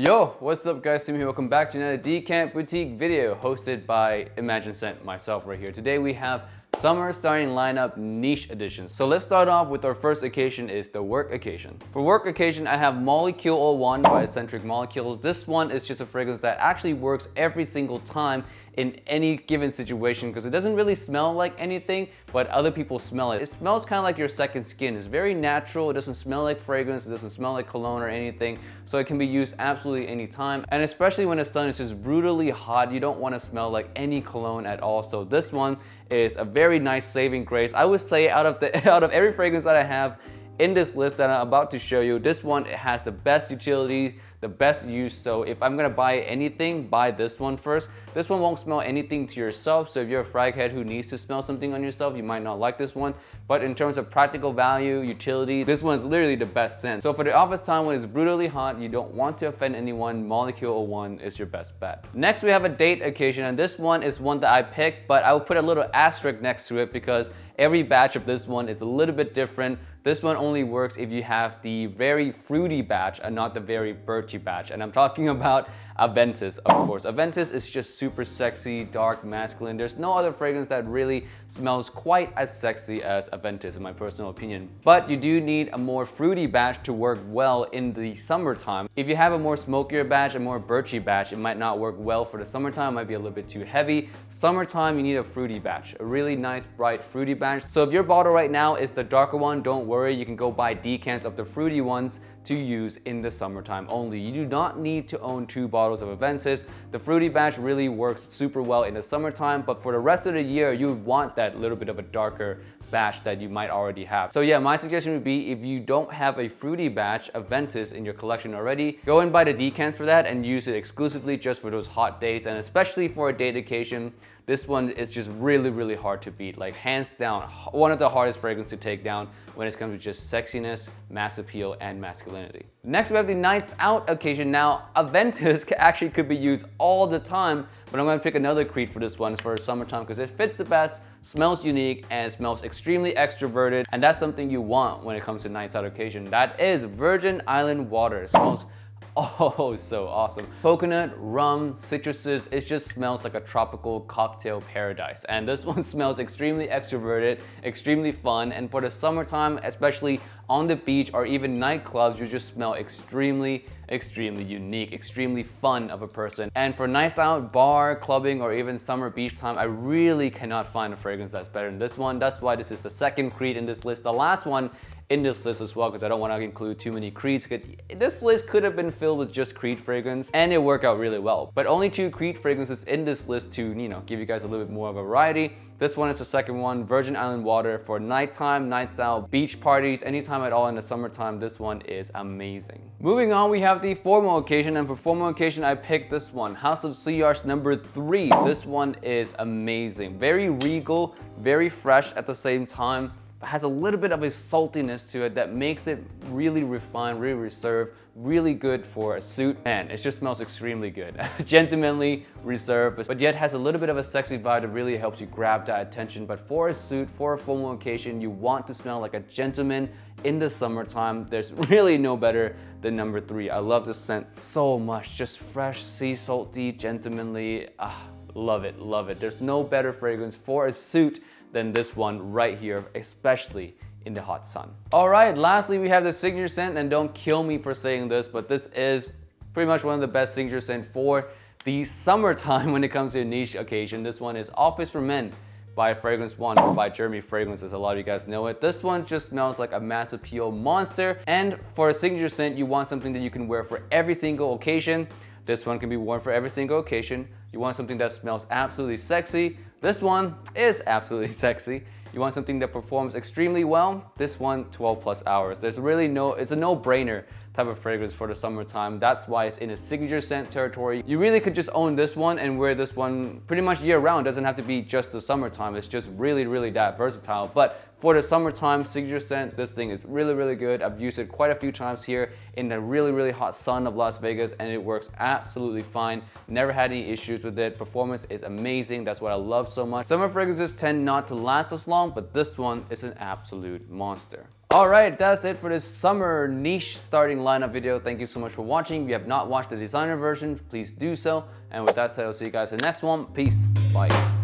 Yo, what's up guys, Tim here. Welcome back to another Decant Boutique video hosted by Imagine Scent, myself right here. Today we have Summer Starting Lineup Niche Edition. So let's start off with our first occasion is the work occasion. For work occasion, I have Molecule 01 by Eccentric Molecules. This one is just a fragrance that actually works every single time in any given situation because it doesn't really smell like anything, but other people smell it. It smells kind of like your second skin. It's very natural. It doesn't smell like fragrance. It doesn't smell like cologne or anything. So it can be used absolutely anytime. And especially when the sun is just brutally hot, you don't want to smell like any cologne at all. So this one is a very nice saving grace. I would say out of every fragrance that I have in this list that I'm about to show you, this one has the best utility, the best use. So if I'm gonna buy anything, buy this one first. This one won't smell anything to yourself. So if you're a frag head who needs to smell something on yourself, you might not like this one. But in terms of practical value, utility, this one is literally the best scent. So for the office time when it's brutally hot, you don't want to offend anyone, Molecule 01 is your best bet. Next, we have a date occasion, and this one is one that I picked, but I will put a little asterisk next to it because every batch of this one is a little bit different. This one only works if you have the very fruity batch and not the very birchy batch. And I'm talking about Aventus, of course. Aventus is just super sexy, dark, masculine. There's no other fragrance that really smells quite as sexy as Aventus, in my personal opinion. But you do need a more fruity batch to work well in the summertime. If you have a more smokier batch, a more birchy batch, it might not work well for the summertime. It might be a little bit too heavy. Summertime, you need a fruity batch, a really nice, bright, fruity batch. So if your bottle right now is the darker one, don't worry. You can go buy decants of the fruity ones to use in the summertime only. You do not need to own 2 bottles of Aventus. The fruity batch really works super well in the summertime, but for the rest of the year, you would want that little bit of a darker batch that you might already have. So yeah, my suggestion would be if you don't have a fruity batch Aventus in your collection already, go and buy the decants for that and use it exclusively just for those hot days, and especially for a date occasion. This one is just really hard to beat. Like hands down, one of the hardest fragrances to take down when it comes to just sexiness, mass appeal, and masculinity. Next, we have the nights out occasion. Now, Aventus actually could be used all the time, but I'm gonna pick another creed for this one for summertime because it fits the best, smells unique, and smells extremely extroverted. And that's something you want when it comes to nights out occasion. That is Virgin Island water. It smells oh, so awesome. Coconut, rum, citruses, it just smells like a tropical cocktail paradise. And this one smells extremely extroverted, extremely fun. And for the summertime, especially on the beach or even nightclubs, you just smell extremely unique, extremely fun of a person. And for nights out, bar, clubbing, or even summer beach time, I really cannot find a fragrance that's better than this one. That's why this is the second creed in this list. The last one in this list as well, because I don't want to include too many creeds. This list could have been filled with just creed fragrance and it worked out really well. But only 2 creed fragrances in this list to, give you guys a little bit more of a variety. This one is the second one, Virgin Island water for nighttime, nights out, beach parties, anytime at all in the summertime. This one is amazing. Moving on, we have the formal occasion, and for formal occasion, I picked this one, House of SELERS number 3. This one is amazing, very regal, very fresh at the same time. Has a little bit of a saltiness to it that makes it really refined, really reserved, really good for a suit, and it just smells extremely good. Gentlemanly, reserved, but yet has a little bit of a sexy vibe that really helps you grab that attention. But for a suit, for a formal occasion, you want to smell like a gentleman in the summertime. There's really no better than number 3. I love this scent so much, just fresh, sea salty, gentlemanly. Love it, love it. There's no better fragrance for a suit than this one right here, especially in the hot sun. All right, lastly, we have the signature scent, and don't kill me for saying this, but this is pretty much one of the best signature scent for the summertime when it comes to a niche occasion. This one is Office for Men by Fragrance One, or by Jeremy Fragrances, a lot of you guys know it. This one just smells like a mass appeal monster, and for a signature scent, you want something that you can wear for every single occasion. This one can be worn for every single occasion. You want something that smells absolutely sexy. This one is absolutely sexy. You want something that performs extremely well. This one, 12+ hours. There's really it's a no-brainer type of fragrance for the summertime. That's why it's in a signature scent territory. You really could just own this one and wear this one pretty much year round. It doesn't have to be just the summertime. It's just really that versatile. But for the summertime signature scent, this thing is really good. I've used it quite a few times here in the really hot sun of Las Vegas, and it works absolutely fine. Never had any issues with it. Performance is amazing. That's what I love so much. Summer fragrances tend not to last as long, but this one is an absolute monster. Alright, that's it for this summer niche starting lineup video. Thank you so much for watching. If you have not watched the designer version, please do so. And with that said, I'll see you guys in the next one. Peace. Bye.